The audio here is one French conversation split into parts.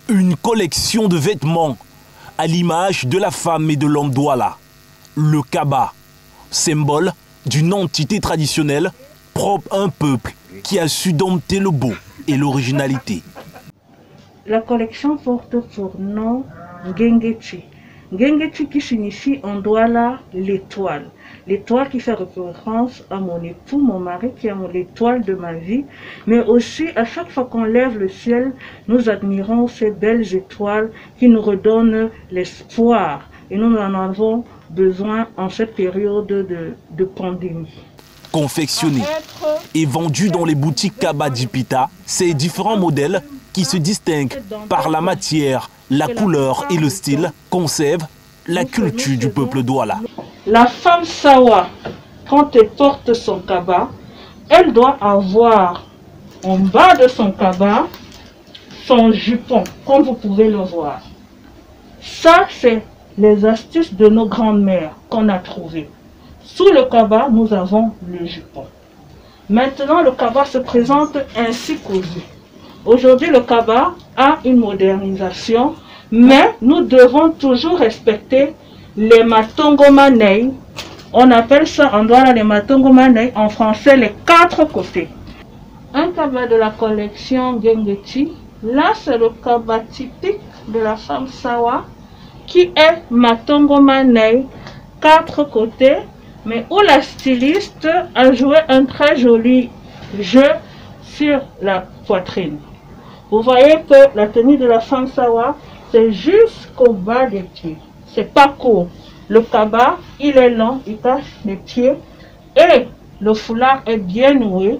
Une collection de vêtements à l'image de la femme et de l'homme Douala. Le Kaba, symbole d'une entité traditionnelle propre à un peuple qui a su dompter le beau et l'originalité. La collection porte pour nom Ngengechi. Ngengechi qui signifie en Douala l'étoile. L'étoile qui fait référence à mon époux, mon mari, qui est l'étoile de ma vie. Mais aussi, à chaque fois qu'on lève le ciel, nous admirons ces belles étoiles qui nous redonnent l'espoir. Et nous en avons besoin en cette période de pandémie. Confectionnés et vendus dans les boutiques Kaba Dipita, ces différents modèles qui se distinguent par la matière, la couleur et le style conservent la culture du peuple Douala. La femme Sawa, quand elle porte son Kaba, elle doit avoir en bas de son Kaba son jupon, comme vous pouvez le voir. Ça, c'est les astuces de nos grandes-mères qu'on a trouvées. Sous le Kaba, nous avons le jupon. Maintenant, le Kaba se présente ainsi qu'aujourd'hui. Aujourd'hui, le Kaba a une modernisation, mais nous devons toujours respecter les matongomanei. On appelle ça en Douala les matongomanei, en français les quatre côtés. Un Kaba de la collection Ngengechi, là c'est le Kaba typique de la femme Sawa, qui est matongomanei, quatre côtés, mais où la styliste a joué un très joli jeu sur la poitrine. Vous voyez que la tenue de la femme Sawa, c'est jusqu'au bas des pieds. C'est pas court. Le Kaba, il est long, il cache les pieds. Et le foulard est bien noué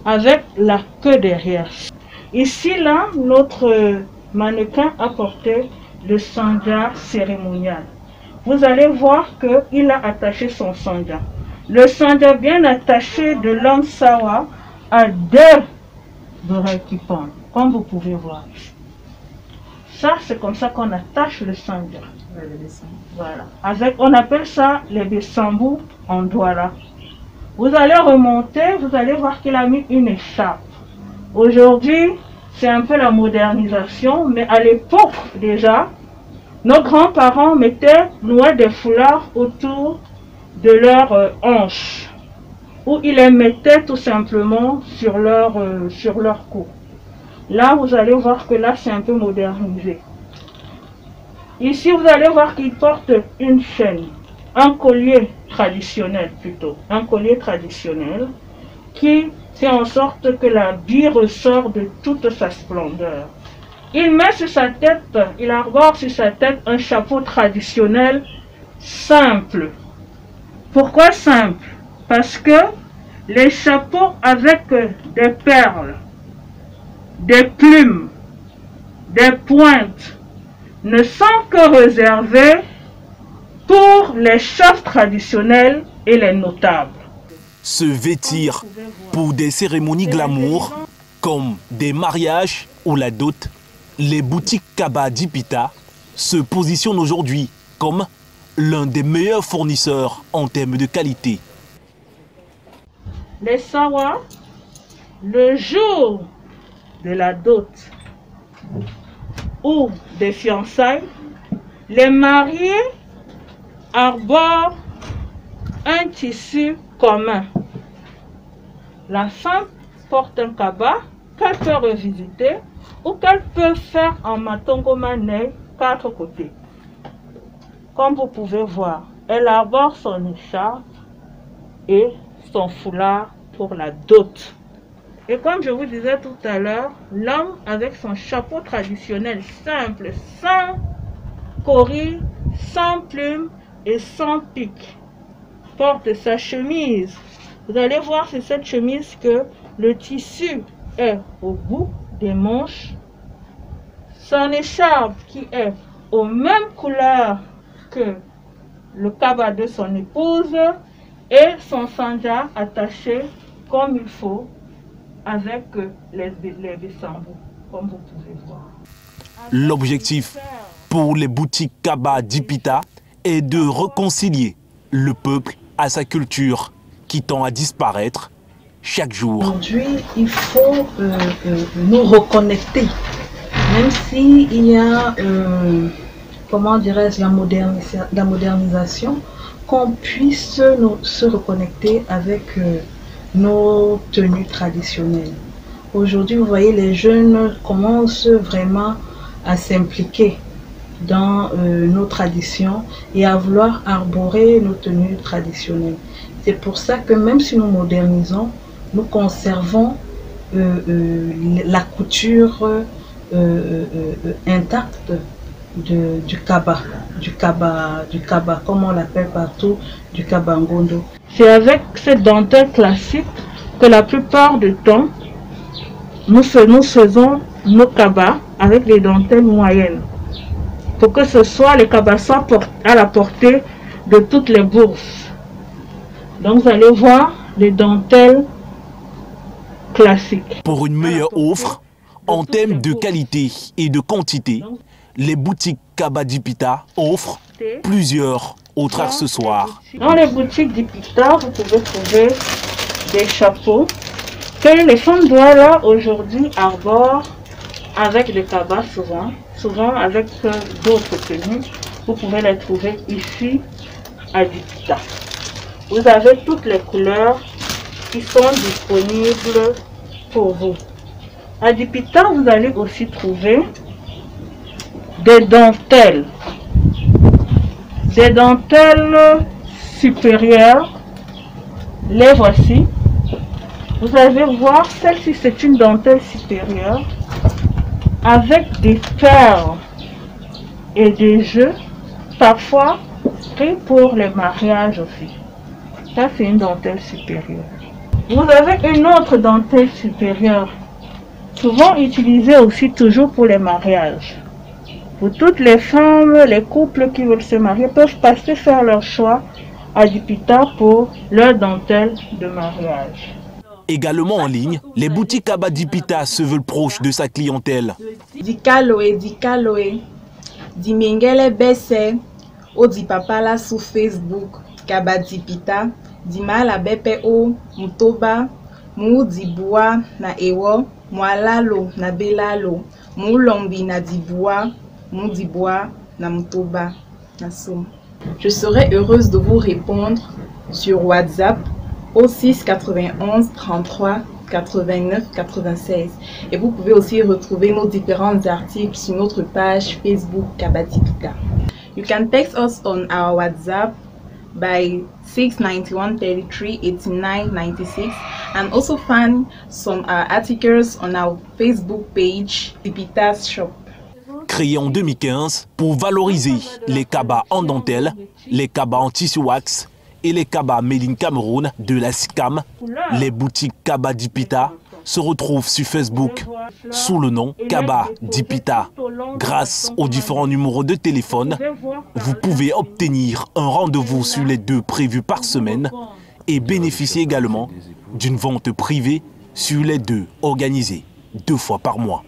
avec la queue derrière. Ici, là, notre mannequin a porté le sandja cérémonial. Vous allez voir qu'il a attaché son sandja. Le sandja bien attaché de l'homme Sawa a deux oreilles qui pendent, comme vous pouvez voir. Ça, c'est comme ça qu'on attache le sandja. Voilà. Avec, on appelle ça les besambous en Douala. Vous allez remonter, vous allez voir qu'il a mis une écharpe. Aujourd'hui, c'est un peu la modernisation, mais à l'époque déjà, nos grands-parents nouaient des foulards autour de leurs hanches, ou ils les mettaient tout simplement sur leur cou. Là, vous allez voir que là, c'est un peu modernisé. Ici, vous allez voir qu'il porte une chaîne, un collier traditionnel plutôt, un collier traditionnel qui fait en sorte que la bille ressort de toute sa splendeur. Il met sur sa tête, il arbore sur sa tête un chapeau traditionnel simple. Pourquoi simple? Parce que les chapeaux avec des perles, des plumes, des pointes ne sont que réservés pour les chefs traditionnels et les notables. Se vêtir pour des cérémonies glamour comme des mariages ou la dot, les boutiques Kaba Dipita se positionnent aujourd'hui comme l'un des meilleurs fournisseurs en termes de qualité. Les Sawa, le jour de la dot ou des fiançailles, les mariés arborent un tissu commun. La femme porte un kaba qu'elle peut revisiter ou qu'elle peut faire en matongomanei, quatre côtés. Comme vous pouvez voir, elle arbore son écharpe et son foulard pour la dot. Et comme je vous disais tout à l'heure, l'homme avec son chapeau traditionnel simple, sans cori, sans plumes et sans pique, porte sa chemise. Vous allez voir sur cette chemise que le tissu est au bout des manches. Son écharpe qui est aux mêmes couleurs que le kaba de son épouse et son sandja attaché comme il faut avec les besambous, comme vous pouvez voir. L'objectif pour les boutiques Kaba Dipita est de réconcilier le peuple à sa culture qui tend à disparaître chaque jour. Aujourd'hui, il faut nous reconnecter Même s'il y a, comment dirais-je, la modernisation, qu'on puisse se reconnecter avec nos tenues traditionnelles. Aujourd'hui, vous voyez, les jeunes commencent vraiment à s'impliquer dans nos traditions et à vouloir arborer nos tenues traditionnelles. C'est pour ça que même si nous modernisons, nous conservons la couture intacte du kaba, comme on l'appelle partout, du kabangondo. C'est avec cette dentelle classique que la plupart du temps, nous faisons nos kabas avec des dentelles moyennes. Pour que ce soit, les kabas soient à la portée de toutes les bourses. Donc vous allez voir les dentelles classiques. Pour une meilleure offre, en termes de qualité et de quantité, les boutiques Kaba Dipita offrent plusieurs autres accessoires. Dans les boutiques Dipita, vous pouvez trouver des chapeaux que les femmes là aujourd'hui arborent avec des kabas souvent avec d'autres tenues. Vous pouvez les trouver ici à Dipita. Vous avez toutes les couleurs qui sont disponibles pour vous. À Dipita, vous allez aussi trouver des dentelles supérieures. Les voici. Vous allez voir, celle-ci c'est une dentelle supérieure avec des perles et des jeux, parfois pris pour les mariages aussi. Ça c'est une dentelle supérieure. Vous avez une autre dentelle supérieure, souvent utilisée aussi toujours pour les mariages. Pour toutes les femmes, les couples qui veulent se marier peuvent passer faire leur choix à Dipita pour leur dentelle de mariage. Également en ligne, les boutiques Kaba Dipita se veulent proches de sa clientèle. Dikaloe, Dimengele Besse, Odi Papala sur Facebook, Kaba Dipita, Dimala BPO, Mutoba, Dibua na Ewo, Mwalalo na Belalo, Lombi na Dibua, Dibua na Mutoba na Som. Je serai heureuse de vous répondre sur WhatsApp au 6 91 33 89 96. Et vous pouvez aussi retrouver nos différents articles sur notre page Facebook Kaba Dipita. You can text us on our WhatsApp by 691 33 89 96 and also find some articles on our Facebook page Dipita's Shop. Créé en 2015 pour valoriser les kabas en dentelle, les kabas en tissu wax et les kabas made in Cameroun de la SICAM, les boutiques Kaba Dipita se retrouvent sur Facebook sous le nom Kaba Dipita. Grâce aux différents numéros de téléphone, vous pouvez obtenir un rendez-vous sur les 2 prévus par semaine et bénéficier également d'une vente privée sur les 2 organisées 2 fois par mois.